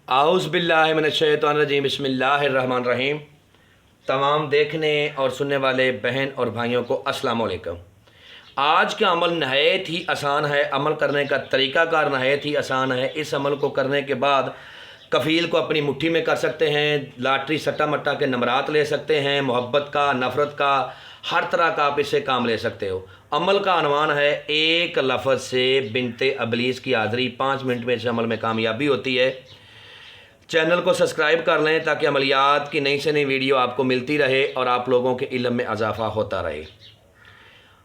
اعوذ باللہ من الشیطان الرجیم، بسم اللہ الرحمن الرحیم۔ تمام دیکھنے اور سننے والے بہن اور بھائیوں کو السلام علیکم۔ آج کا عمل نہایت ہی آسان ہے، عمل کرنے کا طریقہ کار نہایت ہی آسان ہے۔ اس عمل کو کرنے کے بعد کفیل کو اپنی مٹھی میں کر سکتے ہیں، لاٹری سٹا مٹا کے نمبرات لے سکتے ہیں، محبت کا، نفرت کا، ہر طرح کا آپ اس سے کام لے سکتے ہو۔ عمل کا عنوان ہے ایک لفظ سے بنت ابلیس کی حاضری۔ 5 منٹ میں اس عمل میں کامیابی ہوتی ہے۔ چینل کو سبسکرائب کر لیں تاکہ عملیات کی نئی سے نئی ویڈیو آپ کو ملتی رہے اور آپ لوگوں کے علم میں اضافہ ہوتا رہے۔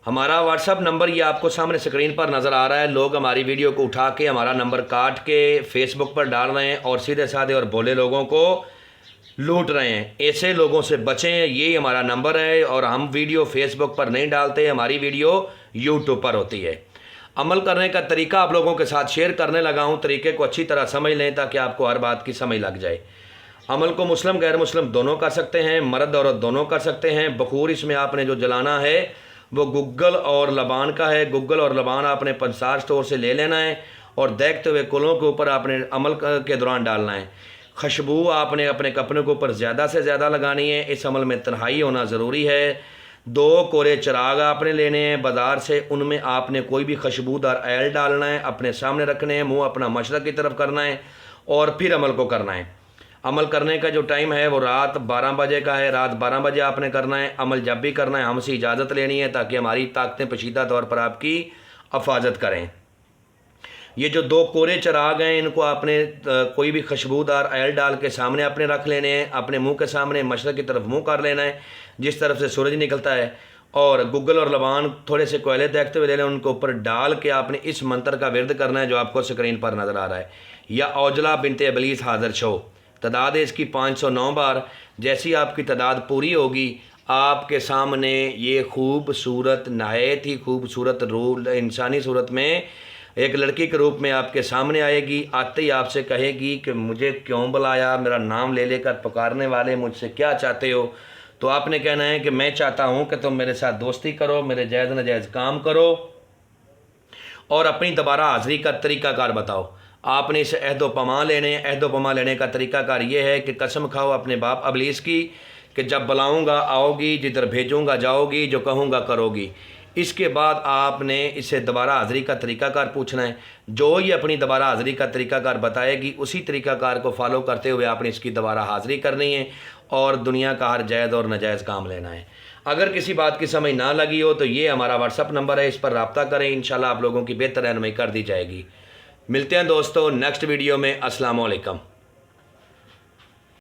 ہمارا واٹس اپ نمبر یہ آپ کو سامنے اسکرین پر نظر آ رہا ہے۔ لوگ ہماری ویڈیو کو اٹھا کے ہمارا نمبر کاٹ کے فیس بک پر ڈال رہے ہیں اور سیدھے سادھے اور بھولے لوگوں کو لوٹ رہے ہیں۔ ایسے لوگوں سے بچیں، یہی ہمارا نمبر ہے اور ہم ویڈیو فیس بک پر نہیں ڈالتے، ہماری ویڈیو یوٹیوب پر ہوتی ہے۔ عمل کرنے کا طریقہ آپ لوگوں کے ساتھ شیئر کرنے لگا ہوں، طریقے کو اچھی طرح سمجھ لیں تاکہ آپ کو ہر بات کی سمجھ لگ جائے۔ عمل کو مسلم غیر مسلم دونوں کر سکتے ہیں، مرد عورت دونوں کر سکتے ہیں۔ بخور اس میں آپ نے جو جلانا ہے وہ گگل اور لبان کا ہے۔ گگل اور لبان آپ نے پنسار سٹور سے لے لینا ہے اور دیکھتے ہوئے کلوں کے اوپر آپ نے عمل کے دوران ڈالنا ہے۔ خوشبو آپ نے اپنے کپڑے کے اوپر زیادہ سے زیادہ لگانی ہے۔ اس عمل میں تنہائی ہونا ضروری ہے۔ 2 کورے چراغ آپ نے لینے ہیں بازار سے، ان میں آپ نے کوئی بھی خوشبودار آئل ڈالنا ہے، اپنے سامنے رکھنے ہیں، منہ اپنا مشرق کی طرف کرنا ہے اور پھر عمل کو کرنا ہے۔ عمل کرنے کا جو ٹائم ہے وہ رات 12 بجے کا ہے، رات 12 بجے آپ نے کرنا ہے۔ عمل جب بھی کرنا ہے ہم سے اجازت لینی ہے تاکہ ہماری طاقتیں پوشیدہ طور پر آپ کی حفاظت کریں۔ یہ جو 2 کورے چراغ ہیں ان کو آپ نے کوئی بھی خوشبودار آئل ڈال کے سامنے اپنے رکھ لینے ہیں، اپنے منہ کے سامنے مشرق کی طرف منہ کر لینا ہے جس طرف سے سورج نکلتا ہے، اور گگل اور لبان تھوڑے سے کوئلے دیکھتے ہوئے لے لیں، ان کے اوپر ڈال کے آپ نے اس منتر کا ورد کرنا ہے جو آپ کو اسکرین پر نظر آ رہا ہے۔ یا اوجلا بنت ابلیس حاضر شو، تعداد ہے اس کی 509 بار۔ جیسی آپ کی تعداد پوری ہوگی آپ کے سامنے یہ خوبصورت، نہایت ہی خوبصورت روح انسانی صورت میں ایک لڑکی کے روپ میں آپ کے سامنے آئے گی۔ آتے ہی آپ سے کہے گی کہ مجھے کیوں بلایا، میرا نام لے لے کر پکارنے والے مجھ سے کیا چاہتے ہو؟ تو آپ نے کہنا ہے کہ میں چاہتا ہوں کہ تم میرے ساتھ دوستی کرو، میرے جائز ناجائز کام کرو اور اپنی دوبارہ حاضری کا طریقہ کار بتاؤ۔ آپ نے اسے عہد و پیمان لینے ہیں۔ عہد و پیمان لینے کا طریقہ کار یہ ہے کہ قسم کھاؤ اپنے باپ ابلیس کی کہ جب بلاؤں گا آؤ گی، جدھر بھیجوں گا جاؤ گی، جو کہوں گا کرو گی۔ اس کے بعد آپ نے اسے دوبارہ حاضری کا طریقہ کار پوچھنا ہے۔ جو یہ اپنی دوبارہ حاضری کا طریقہ کار بتائے گی اسی طریقہ کار کو فالو کرتے ہوئے آپ نے اس کی دوبارہ حاضری کرنی ہے اور دنیا کا ہر جائز اور ناجائز کام لینا ہے۔ اگر کسی بات کی سمجھ نہ لگی ہو تو یہ ہمارا واٹس اپ نمبر ہے، اس پر رابطہ کریں، انشاءاللہ آپ لوگوں کی بہتر رہنمائی کر دی جائے گی۔ ملتے ہیں دوستو نیکسٹ ویڈیو میں۔ السلام علیکم۔